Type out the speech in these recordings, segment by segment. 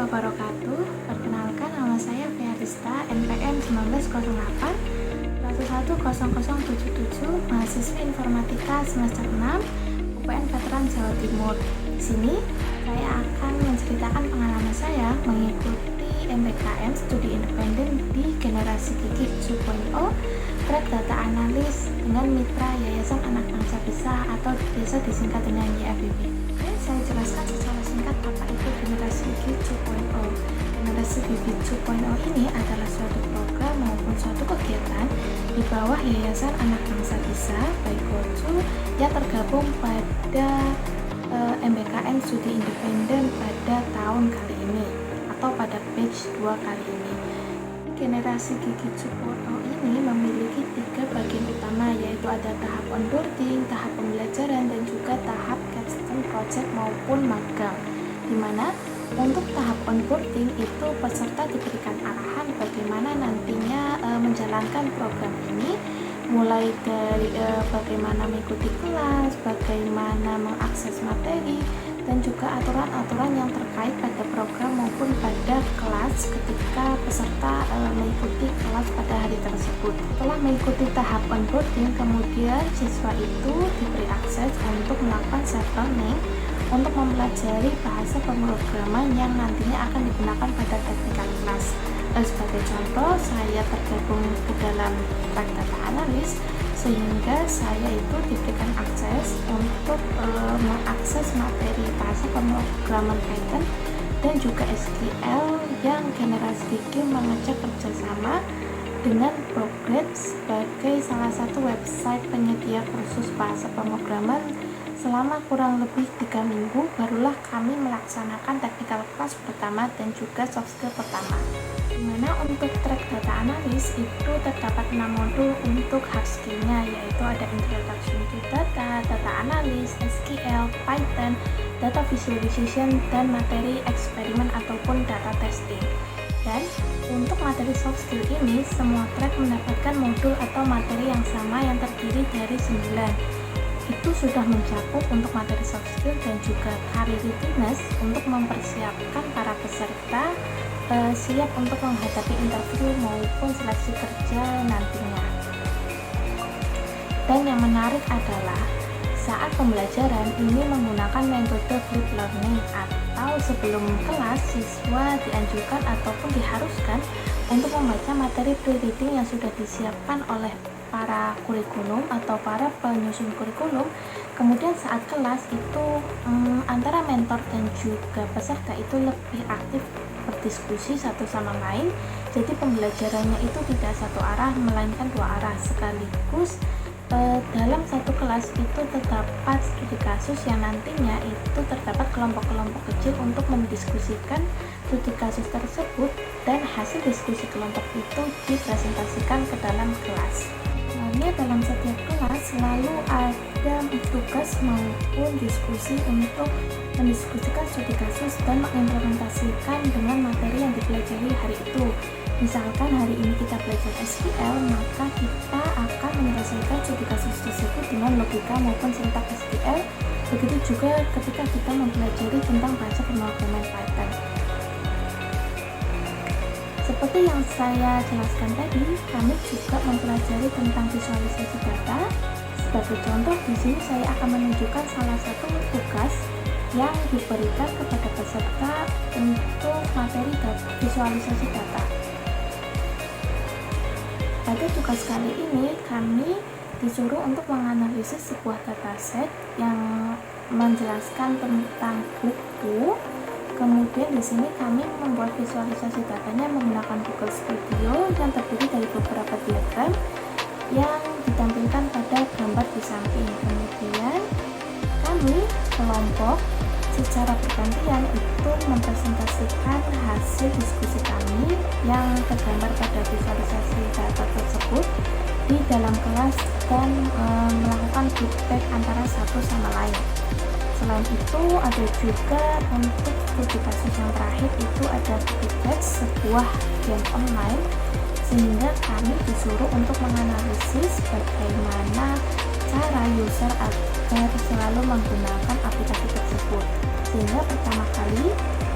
wabarakatuh. Perkenalkan, nama saya Fiarista, NPM 1908 110077, mahasiswa Informatika semester 6 UPN Veteran Jawa Timur. Di sini saya akan menceritakan pengalaman saya mengikuti MBKM Studi Independen di Generasi Gigi 2.0 track data analis dengan mitra Yayasan Anak Bangsa Bisa atau biasa disingkat dengan YFBB. Saya jelaskan secara singkat apa itu Generasi Gigi 2.0. Generasi Gigi 2.0 ini adalah suatu program maupun suatu kegiatan di bawah Yayasan Anak Bangsa Bisa (YGOJU) yang tergabung pada MBKM Studi Independen pada tahun kali ini atau pada batch 2 kali ini. Generasi Gigi 2.0 ini memiliki 3 bagian utama, yaitu ada tahap onboarding, tahap pembelajaran, dan juga tahap capstone project maupun magang. Dimana untuk tahap onboarding itu peserta diberikan arahan bagaimana nantinya menjalankan program ini, mulai dari bagaimana mengikuti kelas, bagaimana mengakses materi, dan juga aturan-aturan yang terkait pada program maupun pada kelas ketika peserta mengikuti kelas pada hari tersebut. Setelah mengikuti tahap onboarding, kemudian siswa itu diberi akses untuk melakukan self-learning untuk mempelajari bahasa pemrograman yang nantinya akan digunakan pada technical class. Sebagai contoh, saya tergabung ke dalam track data analis, sehingga saya itu diberikan akses untuk mengakses materi bahasa pemrograman Python dan juga SQL yang Generasi Gigi mengajak kerjasama dengan Progress sebagai salah satu website penyedia kursus bahasa pemrograman. Selama kurang lebih 3 minggu barulah kami melaksanakan technical class pertama dan juga soft skill pertama. Dimana untuk track data analis itu terdapat 6 modul untuk hard skill-nya, yaitu ada introduction to data, data analis, SQL, Python, data visualization, dan materi eksperimen ataupun data testing. Dan untuk materi soft skill ini, semua track mendapatkan modul atau materi yang sama yang terdiri dari 9. Itu sudah mencakup untuk materi soft skill dan juga career readiness untuk mempersiapkan para peserta siap untuk menghadapi interview maupun seleksi kerja nantinya. Dan yang menarik adalah saat pembelajaran ini menggunakan metode flip learning, atau sebelum kelas siswa dianjurkan ataupun diharuskan untuk membaca materi pre-reading yang sudah disiapkan oleh para kurikulum atau para penyusun kurikulum. Kemudian saat kelas itu antara mentor dan juga peserta itu lebih aktif berdiskusi satu sama lain. Jadi pembelajarannya itu tidak satu arah melainkan 2 arah sekaligus. Dalam satu kelas itu terdapat studi kasus yang nantinya itu terdapat kelompok-kelompok kecil untuk mendiskusikan studi kasus tersebut, dan hasil diskusi kelompok itu dipresentasikan ke dalam kelas. Dalam setiap kelas selalu ada tugas maupun diskusi untuk mendiskusikan studi kasus dan mengimplementasikan dengan materi yang dipelajari hari itu. Misalkan hari ini kita belajar SQL, maka kita akan menyelesaikan studi kasus tersebut dengan logika maupun sintak SQL. Begitu juga ketika kita mempelajari tentang bahasa pemrograman Python. Seperti yang saya jelaskan tadi, kami juga mempelajari tentang visualisasi data. Sebagai contoh, di sini saya akan menunjukkan salah satu tugas yang diberikan kepada peserta untuk materi visualisasi data. Pada tugas kali ini, kami disuruh untuk menganalisis sebuah dataset yang menjelaskan tentang buku. Kemudian di sini kami membuat visualisasi datanya menggunakan Google Studio yang terdiri dari beberapa diagram yang ditampilkan pada gambar di samping. Kemudian kami kelompok secara bergantian itu mempresentasikan hasil diskusi kami yang tergambar pada visualisasi data tersebut di dalam kelas dan melakukan feedback antara satu sama lain. Selain itu, ada juga untuk studi kasus yang terakhir itu ada feedback sebuah game online, sehingga kami disuruh untuk menganalisis bagaimana cara user agar selalu menggunakan aplikasi tersebut. Sehingga pertama kali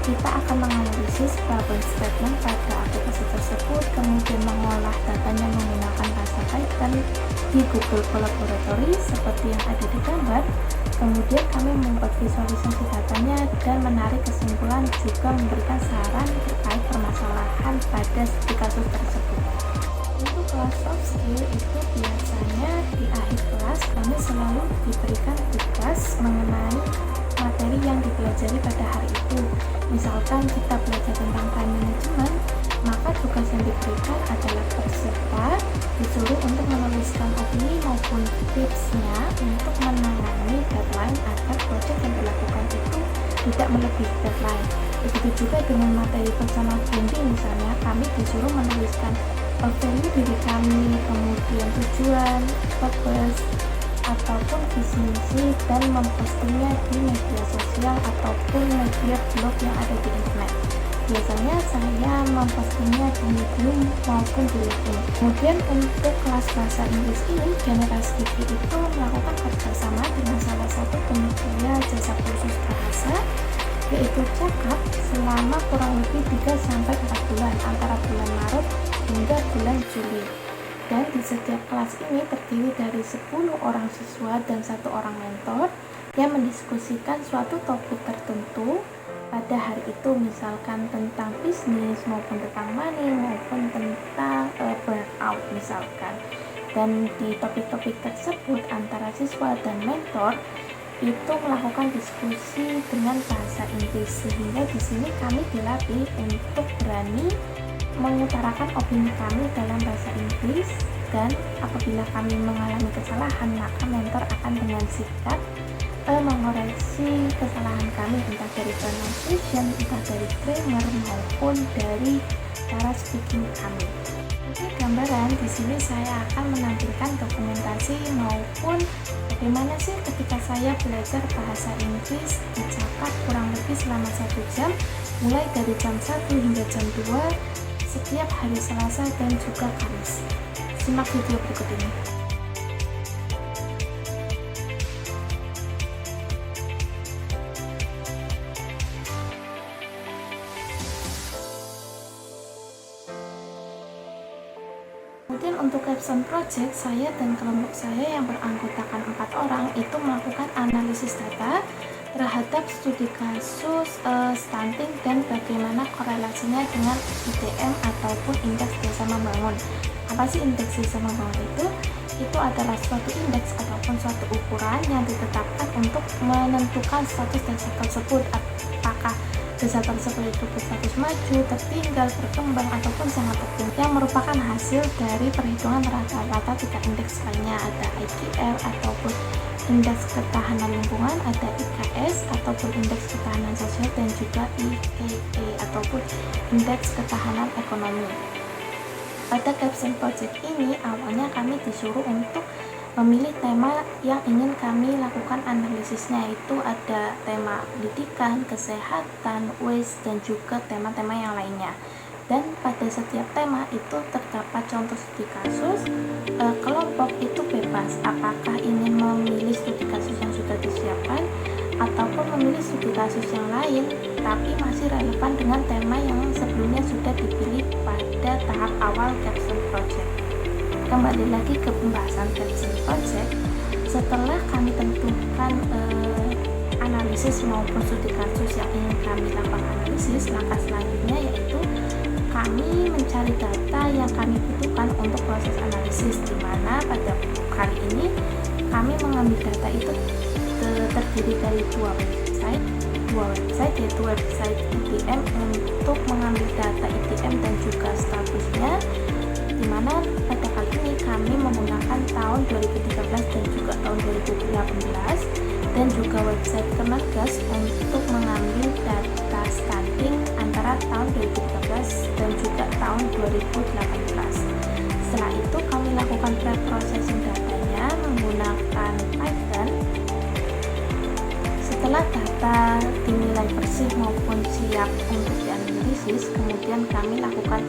kita akan menganalisis problem statement pada aplikasi tersebut, kemudian mengolah datanya menggunakan bahasa Python di Google Colaboratory seperti yang ada di gambar. Kemudian kami membuat visualisasi datanya dan menarik kesimpulan, juga memberikan saran terkait permasalahan pada studi kasus tersebut. Untuk kelas soft skill itu biasanya di akhir kelas kami selalu diberikan tugas mengenai materi yang dipelajari pada hari itu. Misalkan kita belajar tentang time management, maka tugas yang diberikan adalah peserta disuruh untuk menuliskan opini maupun tipsnya untuk menangani deadline agar proyek yang dilakukan itu tidak melebihi deadline. Begitu juga dengan materi personal branding, misalnya kami disuruh menuliskan value diri kami, kemudian tujuan, purpose, ataupun visi misi, dan mempostingnya di media sosial ataupun media blog yang ada di internet. Biasanya saya mempostingnya di Medium maupun di LinkedIn. Kemudian untuk kelas bahasa Inggris ini, Generasi TV itu melakukan kerjasama dengan salah satu penyedia jasa kursus bahasa, yaitu Cakap, selama kurang lebih 3-4 bulan antara bulan Maret hingga bulan Juli. Dan di setiap kelas ini terdiri dari 10 orang siswa dan 1 orang mentor yang mendiskusikan suatu topik tertentu pada hari itu, misalkan tentang bisnis maupun tentang money maupun tentang burnout misalkan. Dan di topik-topik tersebut antara siswa dan mentor itu melakukan diskusi dengan bahasa Inggris, sehingga di sini kami dilatih untuk berani mengutarakan opini kami dalam bahasa Inggris, dan apabila kami mengalami kesalahan maka mentor akan dengan sikap mengoreksi kesalahan kami, entah dari pronunciation, entah dari grammar maupun dari cara speaking kami. Oke, gambaran di sini saya akan menampilkan dokumentasi maupun bagaimana sih ketika saya belajar bahasa Inggris di Cakap kurang lebih selama 1 jam, mulai dari jam 1 hingga jam 2 setiap hari Selasa dan juga Kamis. Simak video berikut ini. Kemudian untuk capstone project, saya dan kelompok saya yang beranggotakan 4 orang itu melakukan analisis data terhadap studi kasus stunting dan bagaimana korelasinya dengan IDM ataupun indeks desa membangun. Apa sih indeks desa membangun itu? Itu adalah suatu indeks ataupun suatu ukuran yang ditetapkan untuk menentukan status desa tersebut, apakah desa tersebut itu berstatus maju, tertinggal, berkembang, ataupun sangat tertinggal, yang merupakan hasil dari perhitungan rata-rata tingkat indeks lainnya. Ada IKL ataupun indeks ketahanan lingkungan, ada IKS ataupun indeks ketahanan sosial, dan juga IKE ataupun indeks ketahanan ekonomi. Pada capstone project ini awalnya kami disuruh untuk memilih tema yang ingin kami lakukan analisisnya, itu ada tema pendidikan, kesehatan, waste, dan juga tema-tema yang lainnya. Dan pada setiap tema itu terdapat contoh studi kasus. Kelompok itu bebas apakah ingin memilih studi kasus yang sudah disiapkan ataupun memilih studi kasus yang lain tapi masih relevan dengan tema yang sebelumnya sudah dipilih pada tahap awal capstone project. Kembali lagi ke pembahasan capstone project, setelah kami tentukan analisis maupun studi kasus yang ingin kami lakukan analisis, langkah selanjutnya yaitu kami mencari data yang kami butuhkan untuk proses analisis, di mana pada kali ini kami mengambil data itu terdiri dari dua website yaitu website ITM untuk mengambil data ITM dan juga statusnya, di mana pada kali ini kami menggunakan tahun 2013 dan juga tahun 2018, dan juga website Kemenkes untuk mengambil data stunting antara tahun 2013 dan juga tahun 2018. Setelah itu kami lakukan pre-processing datanya menggunakan Python. Setelah data dinilai bersih maupun siap untuk dianalisis, kemudian kami lakukan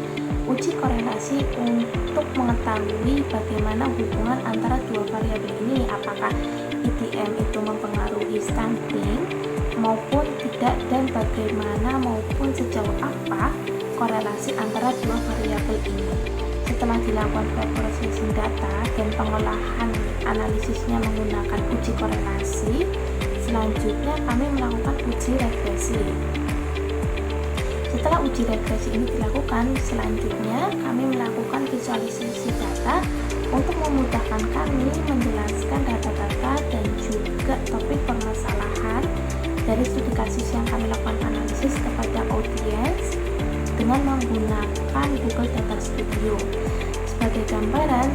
uji korelasi untuk mengetahui bagaimana hubungan antara dua variabel ini, apakah ITM itu mempengaruhi stunting maupun tidak, dan bagaimana maupun sejauh apa korelasi antara dua variabel ini. Setelah dilakukan preprocessing data dan pengolahan analisisnya menggunakan uji korelasi, selanjutnya kami melakukan uji regresi. Setelah uji regresi ini dilakukan, selanjutnya kami melakukan visualisasi data untuk memudahkan kami menjelaskan data-data dan juga topik permasalahan dari studi kasus yang kami lakukan analisis kepada audiens dengan menggunakan Google Data Studio. Sebagai gambaran,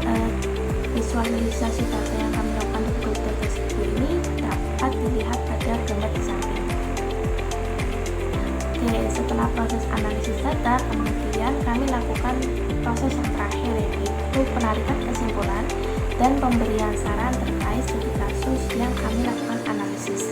visualisasi data yang kami lakukan di Google Data Studio ini dapat dilihat pada gambar di samping. Oke, setelah proses analisis data, kemudian kami lakukan proses yang terakhir, yaitu penarikan kesimpulan dan pemberian saran terkait studi kasus yang kami lakukan analisis.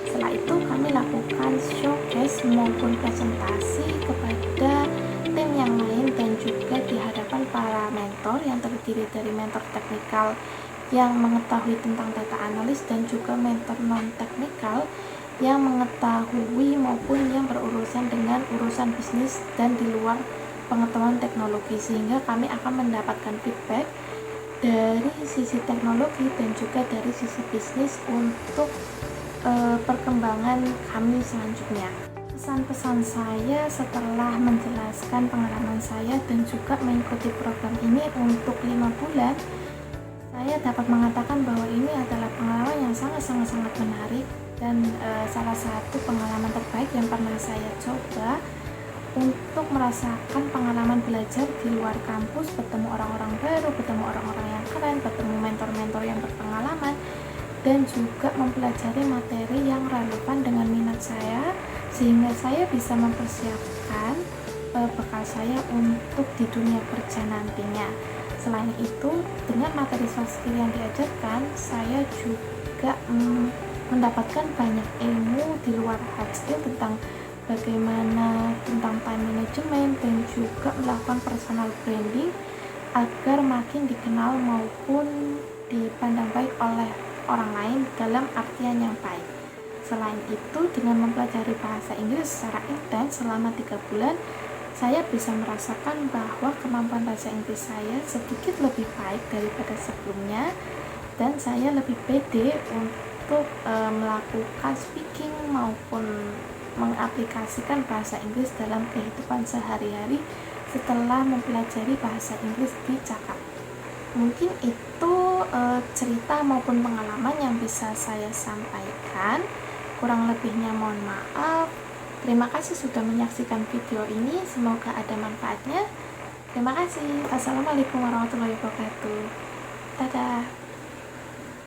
Setelah itu kami lakukan showcase maupun presentasi kepada tim yang lain dan juga di hadapan para mentor yang terdiri dari mentor teknikal yang mengetahui tentang data analis dan juga mentor non teknikal yang mengetahui maupun yang berurusan dengan urusan bisnis dan di luar pengetahuan teknologi, sehingga kami akan mendapatkan feedback dari sisi teknologi dan juga dari sisi bisnis untuk perkembangan kami selanjutnya. Pesan-pesan saya setelah menjelaskan pengalaman saya dan juga mengikuti program ini untuk 5 bulan, saya dapat mengatakan bahwa ini adalah pengalaman yang sangat menarik dan salah satu pengalaman terbaik yang pernah saya coba untuk merasakan pengalaman belajar di luar kampus, bertemu orang-orang baru, bertemu orang-orang yang keren, bertemu mentor-mentor yang berpengalaman, dan juga mempelajari materi yang relevan dengan minat saya, sehingga saya bisa mempersiapkan bekal saya untuk di dunia kerja nantinya. Selain itu, dengan materi soft skill yang diajarkan, saya juga mendapatkan banyak ilmu di luar hard skill tentang bagaimana tentang time management dan juga melakukan personal branding agar makin dikenal maupun dipandang baik oleh orang lain dalam artian yang baik. Selain itu, dengan mempelajari bahasa Inggris secara intens selama 3 bulan, saya bisa merasakan bahwa kemampuan bahasa Inggris saya sedikit lebih baik daripada sebelumnya, dan saya lebih pede untuk melakukan speaking maupun mengaplikasikan bahasa Inggris dalam kehidupan sehari-hari setelah mempelajari bahasa Inggris di Cakap. Mungkin itu cerita maupun pengalaman yang bisa saya sampaikan. Kurang lebihnya mohon maaf. Terima kasih sudah menyaksikan video ini, semoga ada manfaatnya. Terima kasih. Assalamualaikum warahmatullahi wabarakatuh. Dadah.